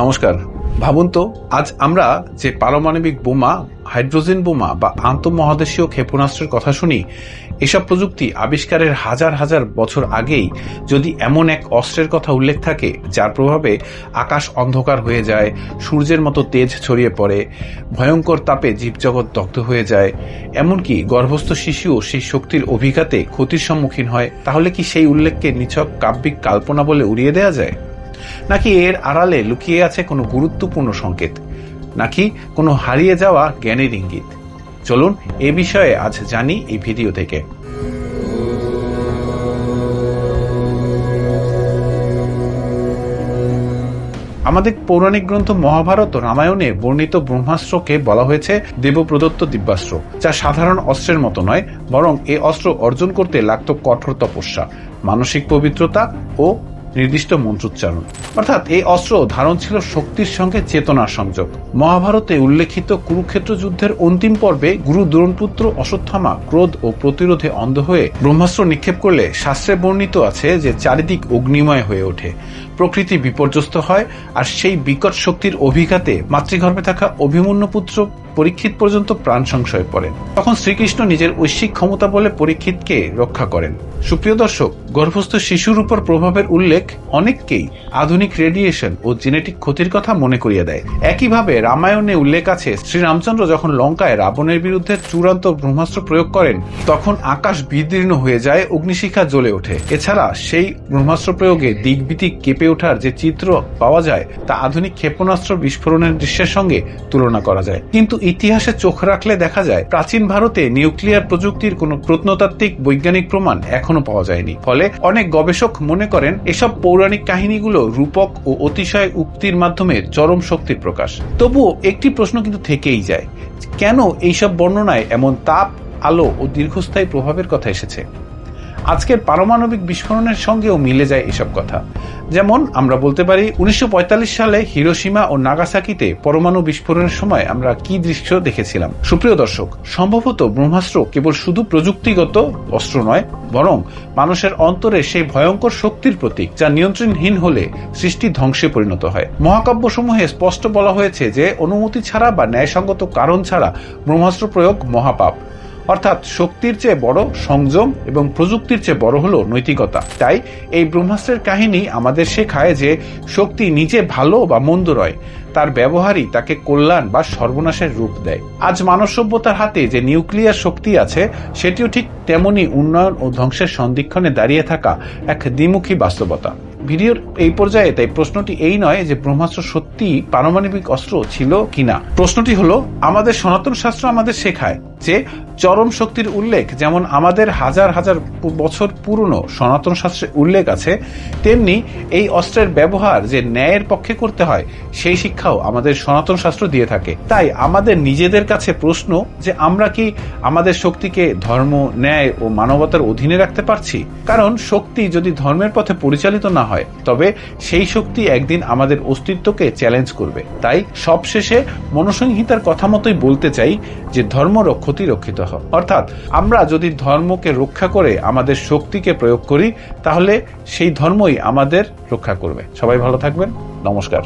নমস্কার। ভাবুন তো, আজ আমরা যে পারমাণবিক বোমা, হাইড্রোজেন বোমা বা আন্তঃমহাদেশীয় ক্ষেপণাস্ত্রের কথা শুনি, এসব প্রযুক্তি আবিষ্কারের হাজার হাজার বছর আগেই যদি এমন এক অস্ত্রের কথা উল্লেখ থাকে যার প্রভাবে আকাশ অন্ধকার হয়ে যায়, সূর্যের মতো তেজ ছড়িয়ে পড়ে, ভয়ঙ্কর তাপে জীবজগৎ দগ্ধ হয়ে যায়, এমনকি গর্ভস্থ শিশুও সেই শক্তির অভিঘাতে ক্ষতির সম্মুখীন হয়, তাহলে কি সেই উল্লেখকে নিছক কাব্যিক কাল্পনা বলে উড়িয়ে দেওয়া যায়? নাকি এর আড়ালে লুকিয়ে আছে কোনো গুরুত্বপূর্ণ সংকেত, নাকি কোনো হারিয়ে যাওয়া জ্ঞানের ইঙ্গিত? চলুন এ বিষয়ে আজ জানি এই ভিডিও থেকে। আমাদের পৌরাণিক গ্রন্থ মহাভারত ও রামায়ণে বর্ণিত ব্রহ্মাস্ত্রকে বলা হয়েছে দেবপ্রদত্ত দিব্যাস্ত্র, যা সাধারণ অস্ত্রের মতো নয়, বরং এই অস্ত্র অর্জন করতে লাগত কঠোর তপস্যা, মানসিক পবিত্রতা ও নির্দিষ্ট মন্ত্রোচ্চারণ। অর্থাৎ এই অস্ত্র ধারণ ছিল শক্তির সঙ্গে চেতনার সংযোগ। মহাভারতে উল্লেখিত কুরুক্ষেত্র যুদ্ধের অন্তিম পর্বে গুরু দ্রোণপুত্র অশ্বত্থামা ক্রোধ ও প্রতিরোধে অন্ধ হয়ে ব্রহ্মাস্ত্র নিক্ষেপ করলে শাস্ত্রে বর্ণিত আছে যে চারিদিক অগ্নিময় হয়ে ওঠে, প্রকৃতি বিপর্যস্ত হয়, আর সেই বিকট শক্তির অভিঘাতে মাতৃগর্ভে থাকা অভিমন্যু পুত্র পরীক্ষিত পর্যন্ত প্রাণ সংশয়ে পড়েন। তখন শ্রীকৃষ্ণ নিজের ঐশ্বিক ক্ষমতা বলে পরীক্ষিতকে রক্ষা করেন। সুপ্রিয় দর্শক, গর্ভস্থ শিশুর উপর প্রভাবের উল্লেখ অনেককেই আধুনিক রেডিয়েশন ও জেনেটিক ক্ষতির কথা মনে করিয়ে দেয়। একইভাবে রামায়ণে উল্লেখ আছে শ্রীরামচন্দ্র যখন লঙ্কায় রাবণের বিরুদ্ধে চূড়ান্ত ব্রহ্মাস্ত্র প্রয়োগ করেন, তখন আকাশ বিদীর্ণ হয়ে যায়, অগ্নিশিখা জ্বলে ওঠে। এছাড়া সেই ব্রহ্মাস্ত্র প্রয়োগে দিকবিদিক কেঁপে ওঠার যে চিত্র পাওয়া যায় তা আধুনিক ক্ষেপণাস্ত্র বিস্ফোরণের দৃশ্যের সঙ্গে তুলনা করা যায়। কিন্তু ইতিহাসে চোখ রাখলে দেখা যায় প্রাচীন ভারতে নিউক্লিয়ার প্রযুক্তির কোনো প্রত্নতাত্ত্বিক বৈজ্ঞানিক প্রমাণ এখনো পাওয়া যায়নি। ফলে অনেক গবেষক মনে করেন এসব পৌরাণিক কাহিনীগুলো রূপক ও অতিশয় উক্তির মাধ্যমে চরম শক্তির প্রকাশ। তবুও একটি প্রশ্ন কিন্তু থেকেই যায়, কেন এইসব বর্ণনায় এমন তাপ, আলো ও দীর্ঘস্থায়ী প্রভাবের কথা এসেছে? আজকের পারমাণবিক বিস্ফোরণের সঙ্গেও মিলে যায় এসব কথা। যেমন আমরা বলতে পারি 1945 সালে হিরোশিমা ও নাগাসাকিতে পরমাণু বিস্ফোরণের সময় আমরা কি দৃশ্য দেখেছিলাম। সুপ্রিয় দর্শক, সম্ভবত ব্রহ্মাস্ত্র কেবল শুধু প্রযুক্তিগত অস্ত্র নয়, বরং মানুষের অন্তরে সেই ভয়ঙ্কর শক্তির প্রতীক যা নিয়ন্ত্রণহীন হলে সৃষ্টি ধ্বংসে পরিণত হয়। মহাকাব্যসমূহে স্পষ্ট বলা হয়েছে যে অনুমতি ছাড়া বা ন্যায়সঙ্গত কারণ ছাড়া ব্রহ্মাস্ত্র প্রয়োগ মহাপাপ। অর্থাৎ শক্তির চেয়ে বড় সংযম এবং প্রযুক্তির চেয়ে বড় হলো নৈতিকতা। তাই এই ব্রহ্মাস্ত্রের কাহিনী আমাদের শেখায় যে শক্তি নিজে ভালো বা মন্দ নয়, তার ব্যবহারই তাকে কল্যাণ বা সর্বনাশের রূপ দেয়। আজ মানব সভ্যতার হাতে যে নিউক্লিয়ার শক্তি আছে, সেটিও ঠিক তেমনি উন্নয়ন ও ধ্বংসের সন্ধিক্ষণে দাঁড়িয়ে থাকা এক দ্বিমুখী বাস্তবতা। ভিডিওর এই পর্যায়ে তাই প্রশ্নটি এই নয় যে ব্রহ্মাস্ত্র সত্যি পারমাণবিক অস্ত্র ছিল কিনা। প্রশ্নটি হলো, আমাদের সনাতন শাস্ত্র আমাদের শেখায় যে চরম শক্তির উল্লেখ যেমন আমাদের হাজার হাজার বছর পুরনো সনাতন শাস্ত্রে উল্লেখ আছে, তেমনি এই অস্ত্রের ব্যবহার যে ন্যায়ের পক্ষে করতে হয় সেই শিক্ষাও আমাদের সনাতন শাস্ত্র দিয়ে থাকে। তাই আমাদের নিজেদের কাছে প্রশ্ন যে আমরা কি আমাদের শক্তিকে ধর্ম, ন্যায় ও মানবতার অধীনে রাখতে পারছি? কারণ শক্তি যদি ধর্মের পথে পরিচালিত না হয়, তবে সেই শক্তি একদিন আমাদের অস্তিত্বকে চ্যালেঞ্জ করবে। তাই সবশেষে মনুসংহিতার কথা মতোই বলতে চাই যে ধর্ম রক্ষতি রক্ষিত হয়। অর্থাৎ আমরা যদি ধর্মকে রক্ষা করে আমাদের শক্তিকে প্রয়োগ করি, তাহলে সেই ধর্মই আমাদের রক্ষা করবে। সবাই ভালো থাকবেন। নমস্কার।